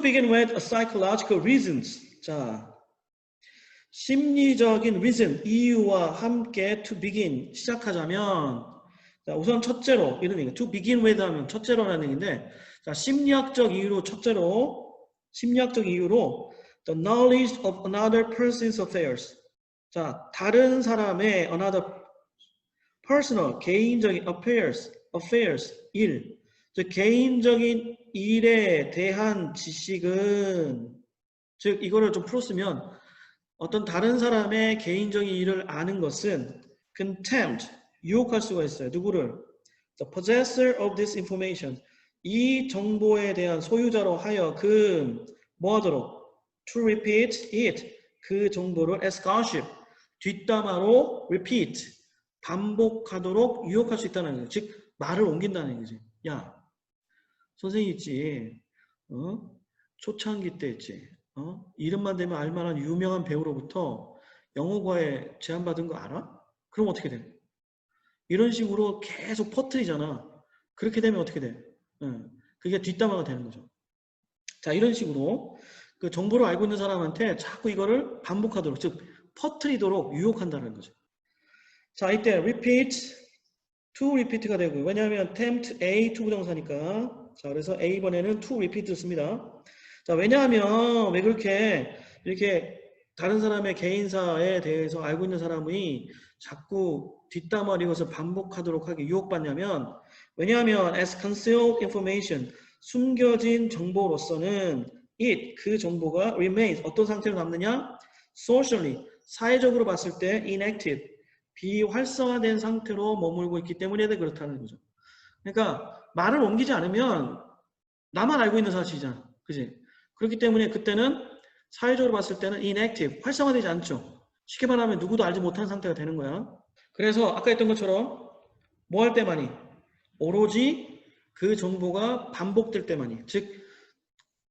begin with psychological reasons. 자, 심리적인 reason, 이유와 함께 to begin, 시작하자면, 자, 우선 첫째로, 이런 얘기, to begin with 하면 첫째로라는 얘기인데, 자, 심리학적 이유로 the knowledge of another person's affairs. 자, 다른 사람의 another personal, 개인적인 affairs, 일. 즉, 개인적인 일에 대한 지식은, 즉, 이거를 좀 풀었으면, 어떤 다른 사람의 개인적인 일을 아는 것은 contempt, 유혹할 수가 있어요. 누구를? The possessor of this information. 이 정보에 대한 소유자로 하여금 뭐 하도록? To repeat it. 그 정보를 as gossip. 뒷담화로 repeat. 반복하도록 유혹할 수 있다는 거죠. 즉 말을 옮긴다는 거지. 야, 선생님 있지. 초창기 때 있지. 이름만 되면 알만한 유명한 배우로부터 영어과에 제안받은 거 알아? 그럼 어떻게 돼? 이런 식으로 계속 퍼뜨리잖아. 그렇게 되면 어떻게 돼? 그게 뒷담화가 되는 거죠. 자, 이런 식으로 그 정보를 알고 있는 사람한테 자꾸 이거를 반복하도록, 즉 퍼뜨리도록 유혹한다는 거죠. 자, 이때 repeat, to repeat가 되고, 왜냐하면 tempt A, to 부정사니까. 자, 그래서 A번에는 to repeat를 씁니다. 자, 왜냐하면 왜 그렇게 이렇게 다른 사람의 개인사에 대해서 알고 있는 사람이 자꾸 뒷담화를 이것을 반복하도록 하게 유혹받냐면, 왜냐하면 as concealed information, 숨겨진 정보로서는 it, 그 정보가 remains, 어떤 상태로 남느냐? socially, 사회적으로 봤을 때 inactive, 비활성화된 상태로 머물고 있기 때문에 그렇다는 거죠. 그러니까 말을 옮기지 않으면 나만 알고 있는 사실이잖아. 그지? 그렇기 때문에 그때는 사회적으로 봤을 때는 inactive, 활성화되지 않죠. 쉽게 말하면 누구도 알지 못한 상태가 되는 거야. 그래서 아까 했던 것처럼 뭐 할 때만이? 오로지 그 정보가 반복될 때만이, 즉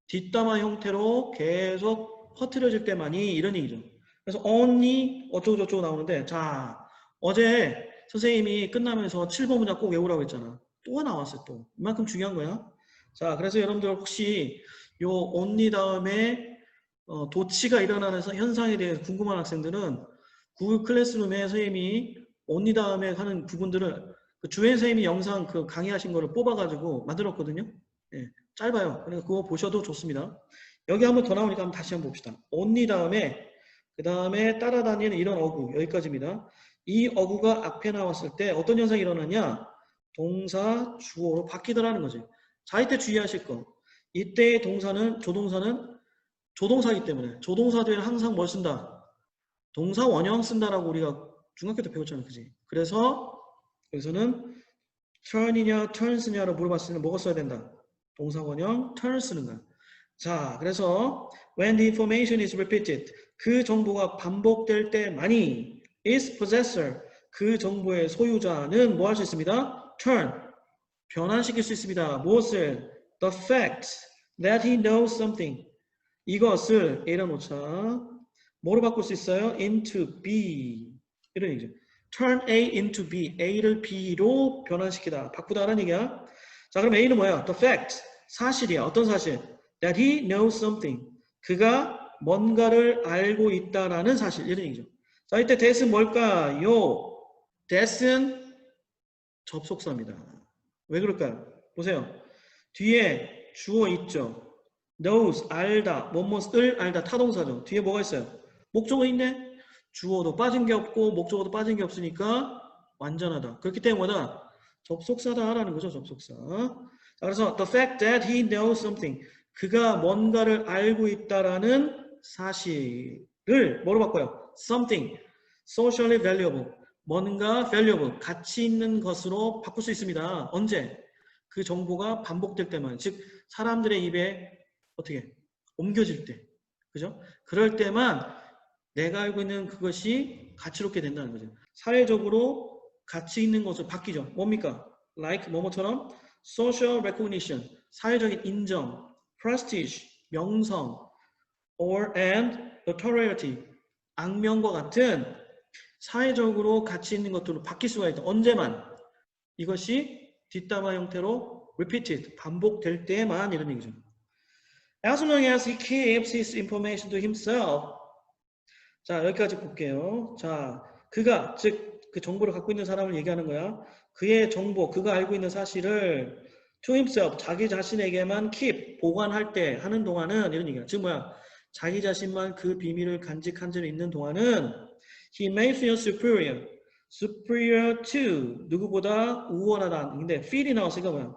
뒷담화 형태로 계속 퍼뜨려질 때만이 이런 얘기죠. 그래서 only 어쩌고저쩌고 나오는데, 자, 어제 선생님이 끝나면서 7번 문장 꼭 외우라고 했잖아. 또 나왔어요. 또 이만큼 중요한 거야. 자, 그래서 여러분들 혹시 요 only 다음에 도치가 일어나는 현상에 대해서 궁금한 학생들은 구글 클래스룸에 선생님이 only 다음에 하는 부분들을 그 주행 선생님이 영상 그 강의하신 거를 뽑아가지고 만들었거든요. 예, 짧아요. 그러니까 그거 보셔도 좋습니다. 여기 한번 더 나오니까 한번 다시 한번 봅시다. only 다음에 그 다음에 따라다니는 이런 어구, 여기까지입니다. 이 어구가 앞에 나왔을 때 어떤 현상이 일어나냐? 동사, 주어로 바뀌더라는 거지. 자, 이때 주의하실 거. 이때의 동사는, 조동사는 조동사이기 때문에 조동사 뒤에는 항상 뭘 쓴다? 동사 원형 쓴다라고 우리가 중학교 때 배웠잖아. 그지? 그래서 여기서는 turn이냐 turns냐로 물어봤을 때는 뭐가 써야 된다? 동사 원형 turn 쓰는 거야. 자, 그래서 when the information is repeated, 그 정보가 반복될 때만이 is possessor, 그 정보의 소유자는 뭐 할 수 있습니다? turn, 변환시킬 수 있습니다. 무엇을? the fact that he knows something, 이것을 A로 놓자 뭐로 바꿀 수 있어요? into B, 이런 얘기죠. turn A into B, A를 B로 변환시키다, 바꾸다라는 얘기야. 자, 그럼 A는 뭐야? the fact, 사실이야. 어떤 사실? that he knows something, 그가 뭔가를 알고 있다라는 사실, 이런 얘기죠. 자, 이때 that은 뭘까요? that은 접속사입니다. 왜 그럴까요? 보세요. 뒤에 주어 있죠. knows, 알다, 뭐뭐을 알다, 타동사죠. 뒤에 뭐가 있어요? 목적어 있네? 주어도 빠진 게 없고 목적어도 빠진 게 없으니까 완전하다. 그렇기 때문에 뭐다? 접속사다라는 거죠. 접속사. 자, 그래서 the fact that he knows something, 그가 뭔가를 알고 있다라는 사실을 뭐로 바꿔요? something, socially valuable, 뭔가 valuable, 가치 있는 것으로 바꿀 수 있습니다. 언제? 그 정보가 반복될 때만, 즉 사람들의 입에 어떻게 옮겨질 때, 그죠? 그럴 때만 내가 알고 있는 그것이 가치롭게 된다는 거죠. 사회적으로 가치 있는 것으로 바뀌죠. 뭡니까? like 뭐뭐처럼 social recognition, 사회적인 인정, prestige, 명성, or and notoriety, 악명과 같은 사회적으로 가치 있는 것들로 바뀔 수가 있다. 언제만? 이것이 뒷담화 형태로 repeated, 반복될 때만, 이런 얘기죠. As long as he keeps his information to himself. 자, 여기까지 볼게요. 자, 그가, 즉, 그 정보를 갖고 있는 사람을 얘기하는 거야. 그의 정보, 그가 알고 있는 사실을 to himself, 자기 자신에게만 keep, 보관할 때 하는 동안은, 이런 얘기야. 즉 뭐야? 자기 자신만 그 비밀을 간직한 적 있는 동안은 he may feel superior. superior to, 누구보다 우월하다. 근데 feel이 나왔으니까 뭐야?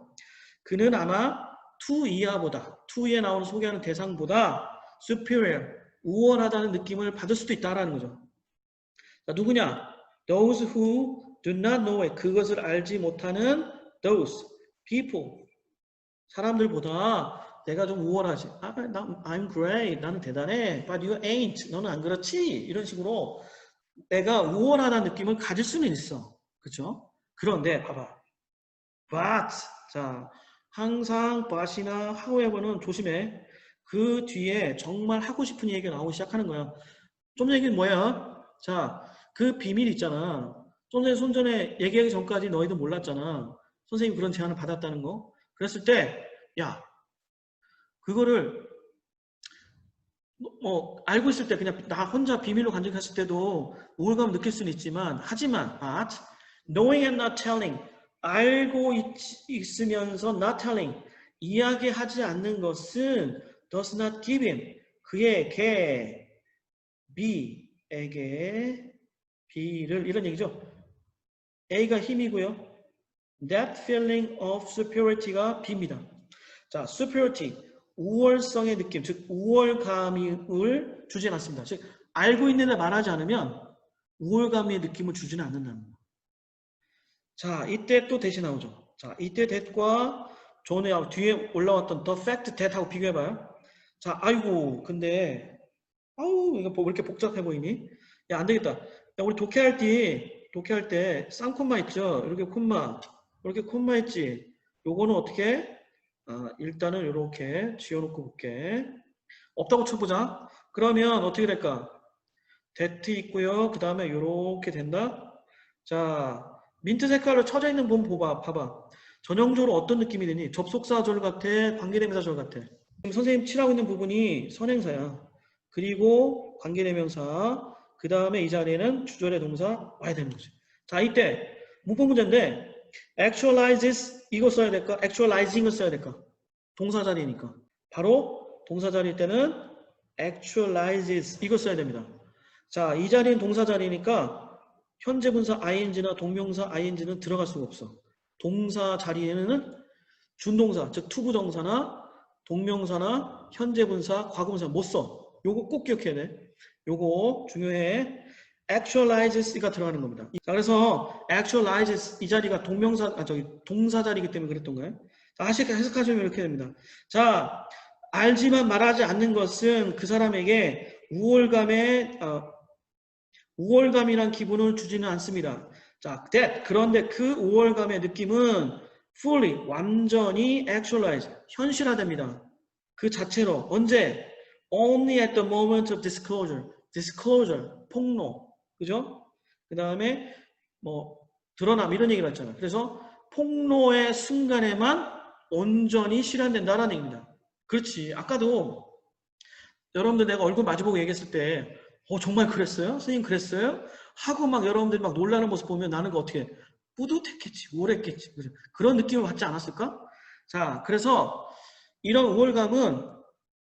그는 아마 to 이하보다, to에 나오는 소개하는 대상보다 superior, 우월하다는 느낌을 받을 수도 있다라는 거죠. 자, 누구냐? Those who do not know it. 그것을 알지 못하는 those people. 사람들보다 내가 좀 우월하지. I'm great. 나는 대단해. But you ain't. 너는 안 그렇지. 이런 식으로 내가 우월하다는 느낌을 가질 수는 있어. 그렇죠? 그런데 봐봐. But. 자, 항상 but이나 however는 조심해. 그 뒤에 정말 하고 싶은 얘기가 나오기 시작하는 거야. 좀 전에 얘기는 뭐야? 자, 그 비밀 있잖아. 좀 전에 손전에 얘기하기 전까지 너희도 몰랐잖아. 선생님이 그런 제안을 받았다는 거. 그랬을 때, 야, 그거를 뭐 알고 있을 때 그냥 나 혼자 비밀로 간직했을 때도 우울감을 느낄 수는 있지만, 하지만 but knowing and not telling, 알고 있으면서 not telling, 이야기하지 않는 것은 does not give him, 그에게 B에게 B를, 이런 얘기죠. A가 힘이고요. That feeling of superiority가 B입니다. 자, superiority, 우월성의 느낌, 즉 우월감을 주진 않습니다. 즉 알고 있는데 말하지 않으면 우월감의 느낌을 주지는 않는다는 거예요. 자, 이때 또 대시 나오죠. 자, 이때 that과 전에 뒤에 올라왔던 the fact that하고 비교해봐요. 자, 아이고, 근데 아우, 이거 왜 이렇게 복잡해 보이니? 야, 안 되겠다. 야, 우리 독해할 때 쌍콤마 있죠? 이렇게 콤마 있지? 요거는 어떻게? 일단은 이렇게 지어놓고 볼게. 없다고 쳐보자. 그러면 어떻게 될까? that 있고요. 그 다음에 이렇게 된다. 자, 민트 색깔로 쳐져 있는 부분 봐봐. 전형적으로 어떤 느낌이 드니? 접속사절 같아? 관계대명사절 같아? 지금 선생님 칠하고 있는 부분이 선행사야. 그리고 관계대명사, 그 다음에 이 자리에는 주절의 동사 와야 되는 거지. 자, 이때 문법 문제인데 actualizes 이거 써야 될까? actualizing을 써야 될까? 동사 자리니까. 바로 동사 자리일 때는 actualizes 이거 써야 됩니다. 자, 이 자리는 동사 자리니까 현재 분사 ing나 동명사 ing는 들어갈 수가 없어. 동사 자리에는 준동사, 즉 투부정사나 동명사나 현재 분사, 과거분사 못 써. 요거 꼭 기억해야 돼. 요거 중요해. actualizes가 들어가는 겁니다. 자, 그래서 actualizes 이 자리가 동사 자리이기 때문에 그랬던 거예요. 자, 해석하시면 이렇게 됩니다. 자, 알지만 말하지 않는 것은 그 사람에게 우월감이란 기분을 주지는 않습니다. 자, 그런데 그 우월감의 느낌은 fully, 완전히 actualize, 현실화됩니다. 그 자체로. 언제? Only at the moment of disclosure. disclosure, 폭로. 그죠? 그 다음에 뭐 드러남 이런 얘기를 했잖아요. 그래서 폭로의 순간에만 온전히 실현된다는 얘기입니다. 그렇지. 아까도 여러분들 내가 얼굴 마주보고 얘기했을 때 정말 그랬어요? 선생님 그랬어요? 하고 막 여러분들이 막 놀라는 모습 보면 나는 어떻게 뿌듯했겠지, 우울했겠지. 그런 느낌을 받지 않았을까? 자, 그래서 이런 우월감은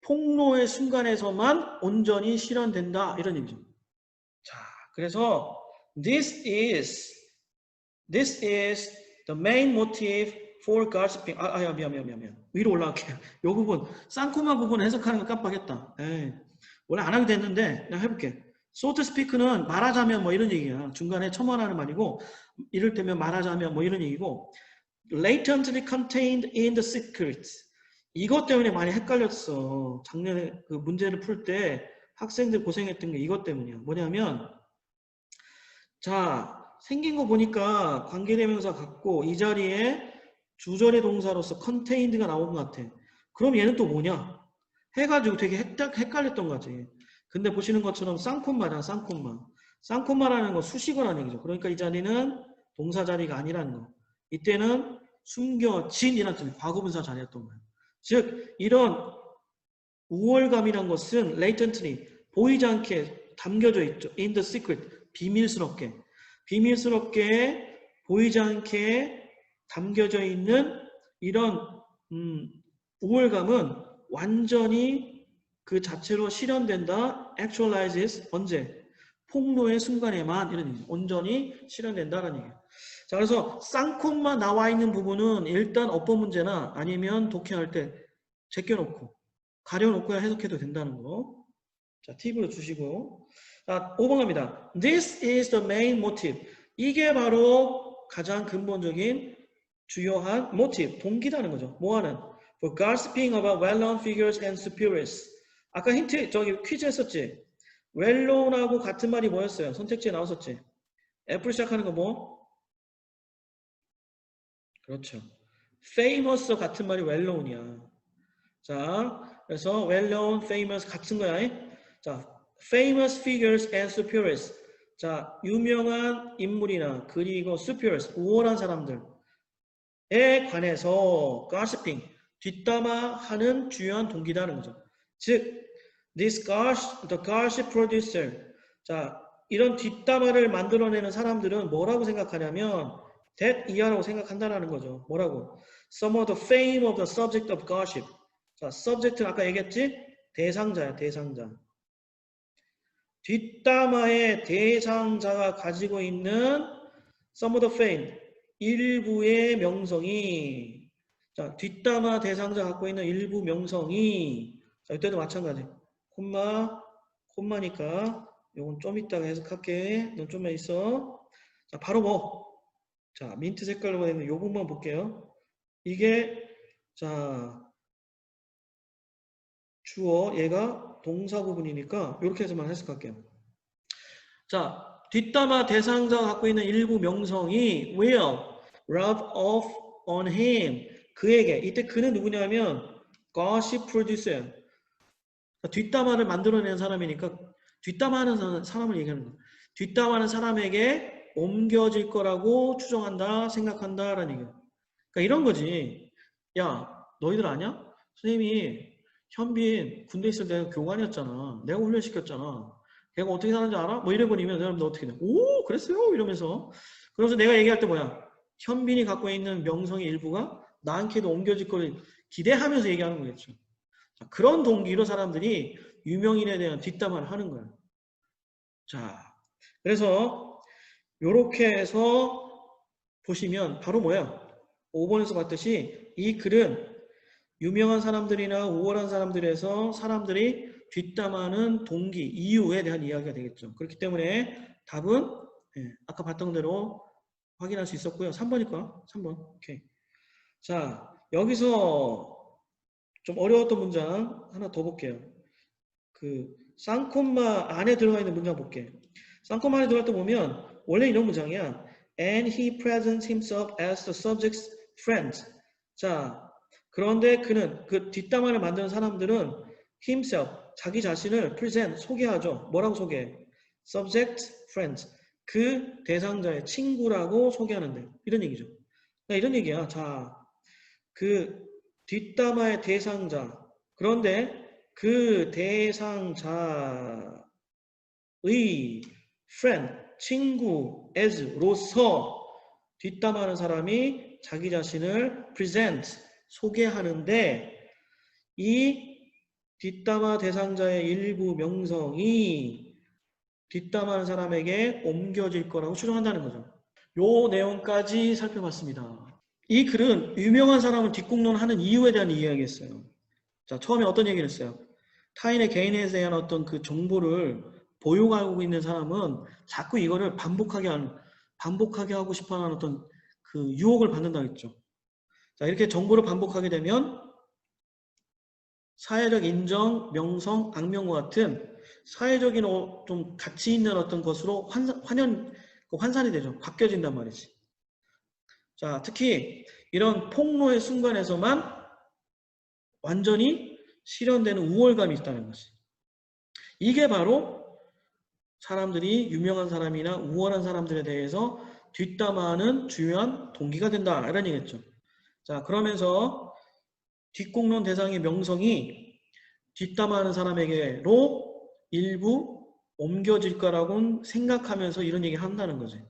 폭로의 순간에서만 온전히 실현된다. 이런 얘기죠. 자, 그래서 this is the main motive for gossiping. 미안. 위로 올라갈게요. 이 부분, 쌍코마 부분 해석하는 거 깜빡했다. 원래 안 하게 됐는데 내가 해볼게. so to speak는 말하자면 뭐 이런 얘기야. 중간에 첨언하는 말이고, 이를테면 말하자면 뭐 이런 얘기고, latently contained in the secrets. 이것 때문에 많이 헷갈렸어. 작년에 그 문제를 풀 때 학생들 고생했던 게 이것 때문이야. 뭐냐면, 자, 생긴 거 보니까 관계대명사 같고 이 자리에 주절의 동사로서 contained가 나온 것 같아. 그럼 얘는 또 뭐냐? 해가지고 되게 헷갈렸던 거지. 근데 보시는 것처럼 쌍콤마잖아, 쌍콤마. 쌍콤마라는 거 수식어라는 얘기죠. 그러니까 이 자리는 동사 자리가 아니라는 거. 이때는 숨겨진이라는 뜻이 과거분사 자리였던 거예요. 즉 이런 우월감이란 것은 latently 보이지 않게 담겨져 있죠. in the secret 비밀스럽게 보이지 않게 담겨져 있는 이런 우월감은 완전히 그 자체로 실현된다. actualizes 언제? 폭로의 순간에만 이런 얘기. 온전히 실현된다라는 얘기예요. 자, 그래서 쌍콤만 나와 있는 부분은 일단 어법 문제나 아니면 독해할 때 제껴놓고 가려놓고 해석해도 된다는 거. 자, 팁으로 주시고. 자, 5번 갑니다. This is the main motive. 이게 바로 가장 근본적인 주요한 motive, 동기다는 거죠. 뭐하는? For gossiping about well-known figures and superiors. 아까 힌트, 저기 퀴즈 했었지? well-known하고 같은 말이 뭐였어요? 선택지에 나왔었지? F로 시작하는 거 뭐? 그렇죠. famous 같은 말이 well-known이야. 자, 그래서 well-known, famous 같은 거야. 자, famous figures and superiors. 자, 유명한 인물이나 그리고 superiors, 우월한 사람들에 관해서 gossiping, 뒷담화하는 주요한 동기다는 거죠. 즉, the gossip producer. 자, 이런 뒷담화를 만들어내는 사람들은 뭐라고 생각하냐면 that 이하라고 생각한다는 거죠. 뭐라고? Some of the fame of the subject of gossip. 자, subject는 아까 얘기했지? 대상자야, 대상자. 뒷담화의 대상자가 가지고 있는 some of the fame, 일부의 명성이. 자, 뒷담화 대상자 갖고 있는 일부 명성이. 자, 이때도 마찬가지. 콤마니까 요건 좀 이따가 해석할게. 넌 좀만 있어. 자, 바로 뭐? 자, 민트 색깔로 되어 있는 요 부분만 볼게요. 이게 자 주어, 얘가 동사 부분이니까 이렇게 해서만 해석할게요. 자, 뒷담화 대상자가 갖고 있는 일부 명성이 will rub off on him. 그에게. 이때 그는 누구냐면 gossip producer. 뒷담화를 만들어내는 사람이니까 뒷담화하는 사람을 얘기하는 거예요. 뒷담화하는 사람에게 옮겨질 거라고 추정한다, 생각한다라는 얘기예요. 그러니까 이런 거지. 야, 너희들 아냐? 선생님이 현빈 군대 있을 때 교관이었잖아. 내가 훈련시켰잖아. 걔가 어떻게 사는지 알아? 뭐 이래버리면 여러분들 어떻게 돼? 오, 그랬어요? 이러면서. 그래서 내가 얘기할 때 뭐야? 현빈이 갖고 있는 명성의 일부가 나한테도 옮겨질 걸 기대하면서 얘기하는 거겠죠. 자, 그런 동기로 사람들이 유명인에 대한 뒷담화를 하는 거야. 자, 그래서 요렇게 해서 보시면 바로 뭐야? 5번에서 봤듯이 이 글은 유명한 사람들이나 우월한 사람들에서 사람들이 뒷담화하는 동기, 이유에 대한 이야기가 되겠죠. 그렇기 때문에 답은 아까 봤던 대로 확인할 수 있었고요. 3번일까? 3번. 오케이. 자, 여기서 좀 어려웠던 문장 하나 더 볼게요. 그 쌍콤마 안에 들어가 있는 문장 볼게요. 쌍콤마 안에 들어갈 때 보면 원래 이런 문장이야. And he presents himself as the subject's friend. 자, 그런데 그는 그 뒷담화를 만드는 사람들은 himself 자기 자신을 present 소개하죠. 뭐라고 소개해? subject friend 그 대상자의 친구라고 소개하는데 이런 얘기죠. 그러니까 이런 얘기야. 자, 그 뒷담화의 대상자 그런데 그 대상자의 friend 친구 as로서 뒷담화하는 사람이 자기 자신을 present 소개하는데 이 뒷담화 대상자의 일부 명성이 뒷담화하는 사람에게 옮겨질 거라고 추정한다는 거죠. 요 내용까지 살펴봤습니다. 이 글은 유명한 사람을 뒷공론하는 이유에 대한 이야기했어요. 자, 처음에 어떤 얘기를 했어요? 타인의 개인에 대한 어떤 그 정보를 보유하고 있는 사람은 자꾸 이거를 반복하게 하고 싶어하는 어떤 그 유혹을 받는다고 했죠. 자, 이렇게 정보를 반복하게 되면 사회적 인정, 명성, 악명과 같은 사회적인 좀 가치 있는 어떤 것으로 환산이 되죠. 바뀌어진단 말이지. 자, 특히 이런 폭로의 순간에서만 완전히 실현되는 우월감이 있다는 것이. 이게 바로 사람들이 유명한 사람이나 우월한 사람들에 대해서 뒷담화하는 중요한 동기가 된다. 이런 얘기겠죠. 자, 그러면서 뒷공론 대상의 명성이 뒷담화하는 사람에게로 일부 옮겨질 거라고 생각하면서 이런 얘기 한다는 거지.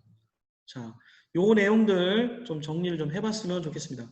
자, 요 내용들 좀 정리를 좀 해봤으면 좋겠습니다.